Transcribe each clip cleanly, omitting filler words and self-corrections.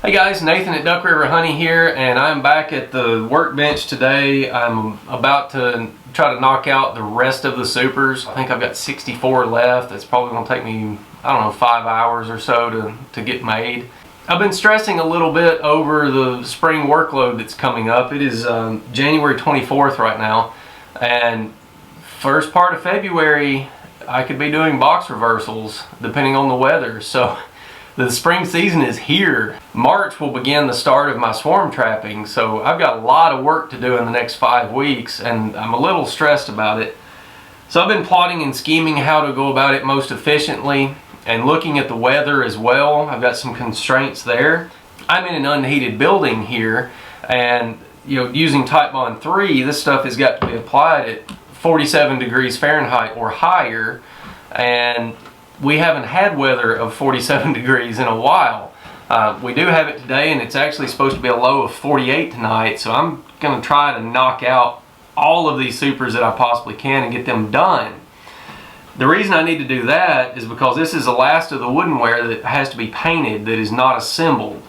Hey guys, Nathan at Duck River Honey here, and I'm back at the workbench today. I'm about to try to knock out the rest of the supers. I think I've got 64 left. It's probably going to take me, I don't know, 5 hours or so to get made. I've been stressing a little bit over the spring workload that's coming up. It is January 24th right now, and first part of February I could be doing box reversals depending on the weather. So the spring season is here. March will begin the start of my swarm trapping, so I've got a lot of work to do in the next 5 weeks, and I'm a little stressed about it. So I've been plotting and scheming how to go about it most efficiently, and looking at the weather as well. I've got some constraints there. I'm in an unheated building here, and using Type Bond 3, this stuff has got to be applied at 47 degrees Fahrenheit or higher, and we haven't had weather of 47 degrees in a while. We do have it today, and it's actually supposed to be a low of 48 tonight, so I'm going to try to knock out all of these supers that I possibly can and get them done. The reason I need to do that is because this is the last of the woodenware that has to be painted that is not assembled.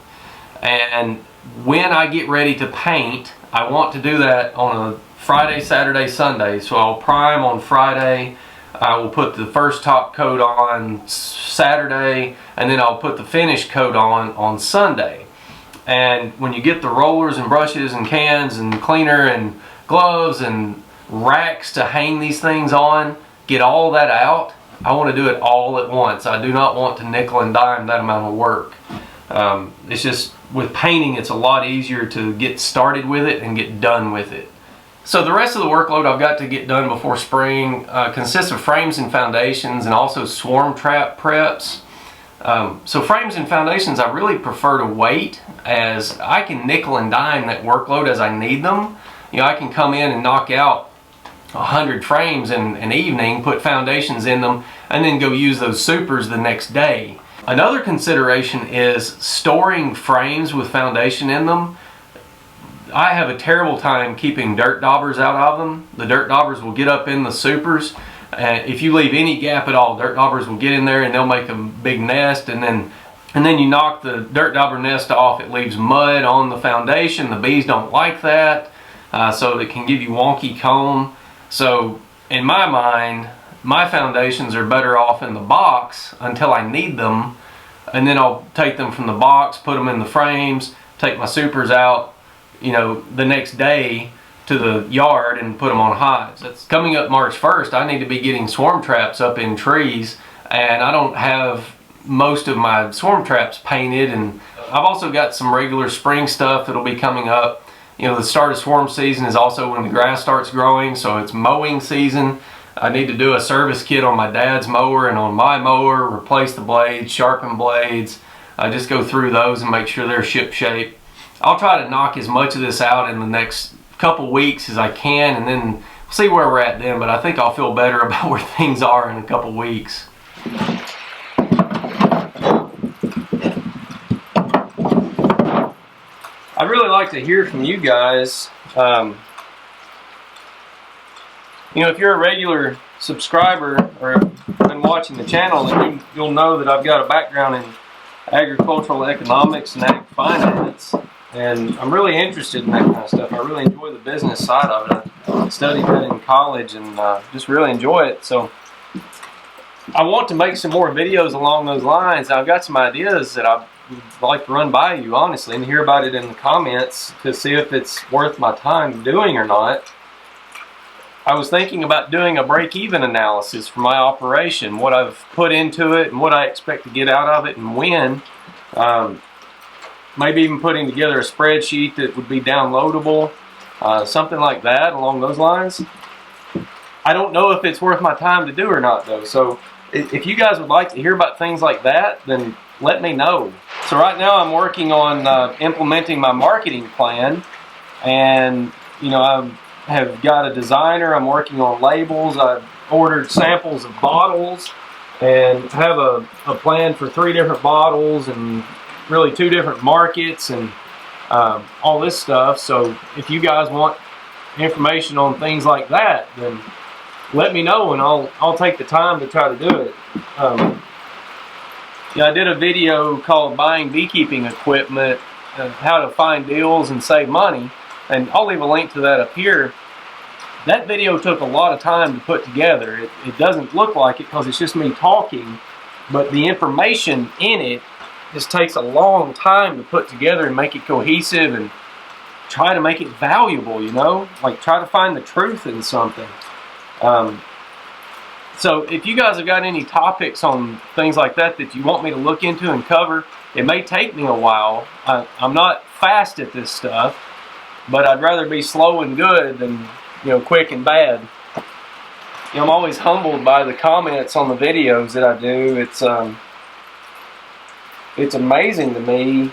And when I get ready to paint, I want to do that on a Friday, Saturday, Sunday. So I'll prime on Friday, I will put the first top coat on Saturday, and then I'll put the finish coat on Sunday. And when you get the rollers and brushes and cans and cleaner and gloves and racks to hang these things on, get all that out, I want to do it all at once. I do not want to nickel and dime that amount of work. It's just, with painting, it's a lot easier to get started with it and get done with it. So the rest of the workload I've got to get done before spring consists of frames and foundations, and also swarm trap preps. So frames and foundations I really prefer to wait, as I can nickel and dime that workload as I need them. I can come in and knock out 100 frames in an evening, put foundations in them, and then go use those supers the next day. Another consideration is storing frames with foundation in them. I have a terrible time keeping dirt daubers out of them. The dirt daubers will get up in the supers. If you leave any gap at all, dirt daubers will get in there and they'll make a big nest, and then you knock the dirt dauber nest off, it leaves mud on the foundation. The bees don't like that, so it can give you wonky comb. So in my mind, my foundations are better off in the box until I need them, and then I'll take them from the box, put them in the frames, take my supers out, the next day to the yard and put them on hives. That's coming up March 1st. I need to be getting swarm traps up in trees, and I don't have most of my swarm traps painted, and I've also got some regular spring stuff that'll be coming up. The start of swarm season is also when the grass starts growing, so it's mowing season. I need to do a service kit on my dad's mower and on my mower, replace the blades, sharpen blades. I just go through those and make sure they're ship shape. I'll try to knock as much of this out in the next couple weeks as I can, and then see where we're at then, but I think I'll feel better about where things are in a couple weeks. I'd really like to hear from you guys. If you're a regular subscriber or been watching the channel, then you'll know that I've got a background in agricultural economics and ag finance, and I'm really interested in that kind of stuff. I really enjoy the business side of it. I studied that in college and just really enjoy it. So I want to make some more videos along those lines. I've got some ideas that I would like to run by you, honestly, and hear about it in the comments to see if it's worth my time doing or not. I was thinking about doing a break-even analysis for my operation, what I've put into it and what I expect to get out of it and when. Maybe even putting together a spreadsheet that would be downloadable, something like that along those lines. I don't know if it's worth my time to do or not, though. So if you guys would like to hear about things like that, then let me know. So right now I'm working on implementing my marketing plan, and I have got a designer. I'm working on labels. I've ordered samples of bottles and have a plan for 3 different bottles and really 2 different markets and all this stuff. So if you guys want information on things like that, then let me know and I'll take the time to try to do it. I did a video called Buying Beekeeping Equipment, how to find deals and save money, and I'll leave a link to that up here. That video took a lot of time to put together. It doesn't look like it because it's just me talking, but the information in it just takes a long time to put together and make it cohesive and try to make it valuable, you know? Like, try to find the truth in something. So if you guys have got any topics on things like that that you want me to look into and cover, it may take me a while. I'm not fast at this stuff, but I'd rather be slow and good than, you know, quick and bad. You know, I'm always humbled by the comments on the videos that I do. It's amazing to me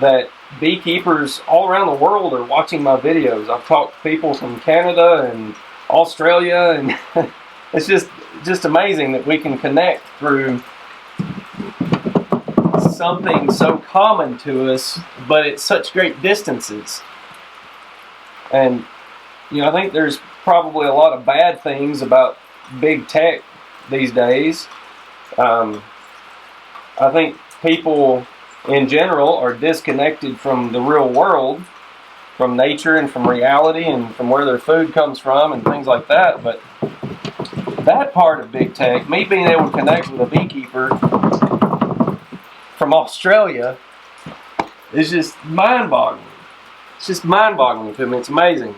that beekeepers all around the world are watching my videos. I've talked to people from Canada and Australia, and it's just amazing that we can connect through something so common to us, but at such great distances. And you know, I think there's probably a lot of bad things about big tech these days. I think people in general are disconnected from the real world, from nature and from reality and from where their food comes from and things like that. But that part of big tech, me being able to connect with a beekeeper from Australia, is just mind-boggling. It's just mind-boggling to me. It's amazing.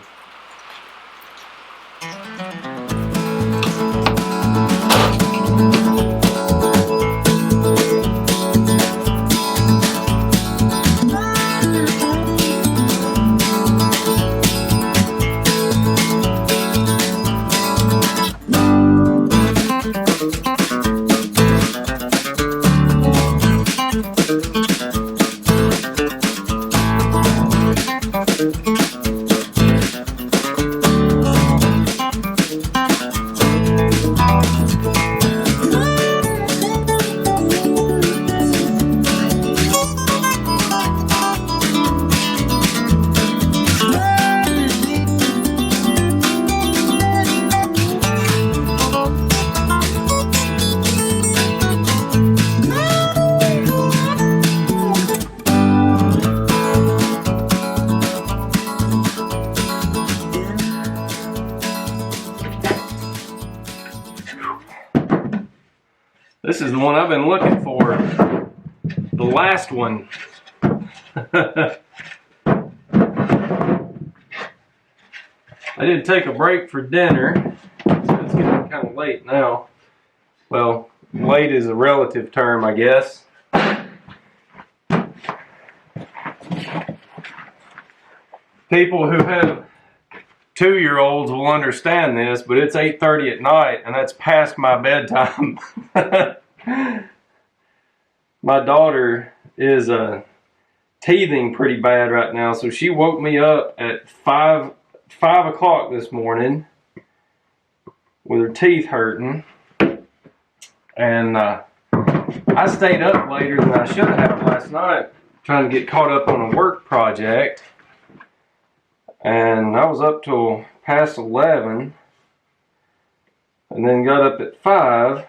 This is the one I've been looking for. The last one. I didn't take a break for dinner, so it's getting kind of late now. Well, late is a relative term, I guess. People who have 2-year-olds will understand this, but it's 8:30 at night, and that's past my bedtime. My daughter is teething pretty bad right now, so she woke me up at 5 o'clock this morning with her teeth hurting, and I stayed up later than I should have last night trying to get caught up on a work project, and I was up till past 11 and then got up at 5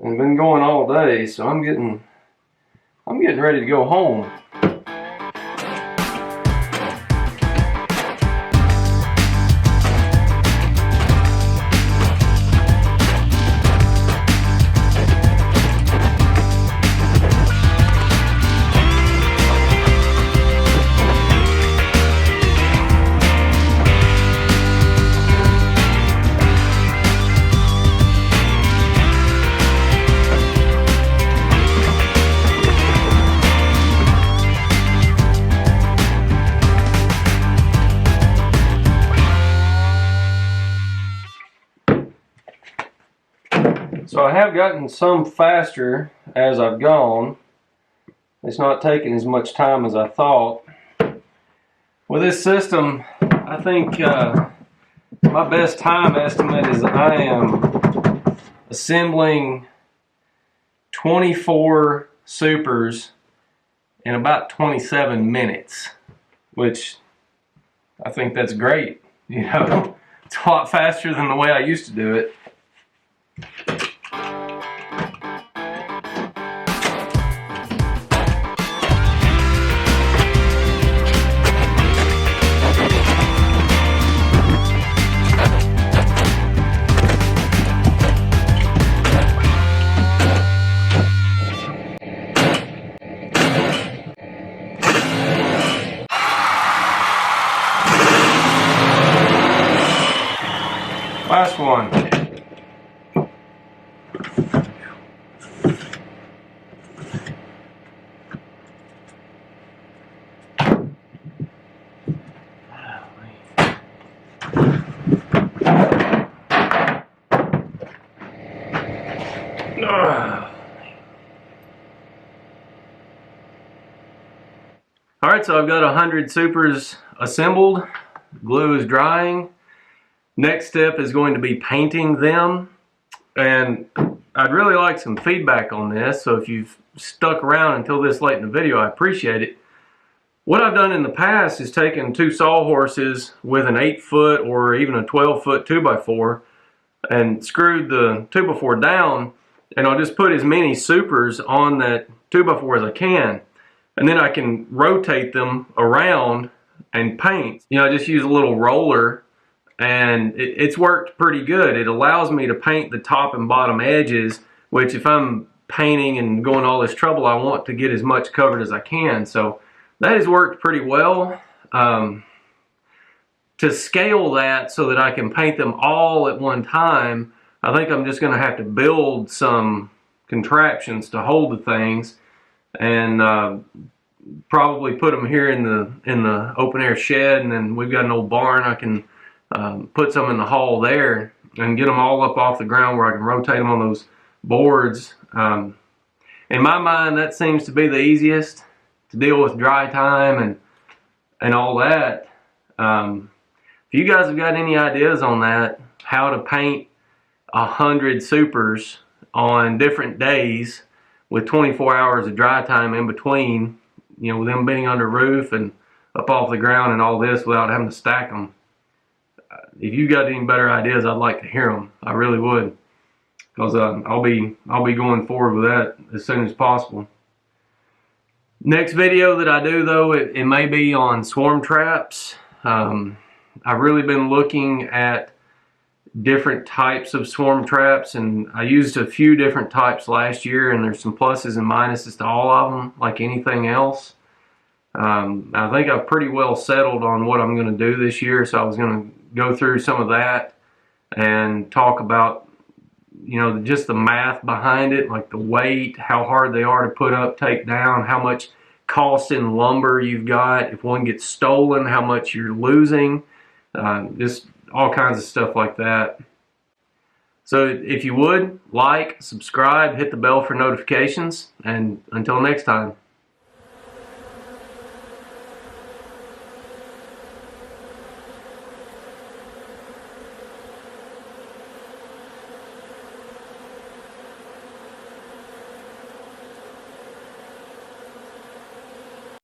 and been going all day, so I'm getting ready to go home. So I have gotten some faster as I've gone. It's not taking as much time as I thought. With this system, I think my best time estimate is I am assembling 24 supers in about 27 minutes, which I think that's great. You know, it's a lot faster than the way I used to do it. last one. Alright, so I've got 100 supers assembled. Glue is drying. Next step is going to be painting them. And I'd really like some feedback on this, so if you've stuck around until this late in the video, I appreciate it. What I've done in the past is taken 2 sawhorses with an 8-foot or even a 12-foot 2x4 and screwed the 2x4 down, and I'll just put as many supers on that 2x4 as I can. And then I can rotate them around and paint. You know, I just use a little roller, and it's worked pretty good. It allows me to paint the top and bottom edges, which if I'm painting and going all this trouble, I want to get as much covered as I can. So that has worked pretty well. To scale that so that I can paint them all at one time, I think I'm just going to have to build some contraptions to hold the things, and probably put them here in the open air shed, and then we've got an old barn. I can put some in the hall there and get them all up off the ground where I can rotate them on those boards. In my mind, that seems to be the easiest to deal with dry time and all that. If you guys have got any ideas on that, how to paint 100 supers on different days with 24 hours of dry time in between, you know, with them being under roof and up off the ground and all this without having to stack them. If you got any better ideas, I'd like to hear them. I really would, because I'll be going forward with that as soon as possible. Next video that I do, though, it may be on swarm traps. I've really been looking at different types of swarm traps, and I used a few different types last year, and there's some pluses and minuses to all of them, like anything else. I think I've pretty well settled on what I'm going to do this year, so I was going to go through some of that and talk about, you know, just the math behind it, like the weight, how hard they are to put up, take down, how much cost in lumber you've got, if one gets stolen, how much you're losing, just all kinds of stuff like that. So if you would, like, subscribe, hit the bell for notifications, and until next time.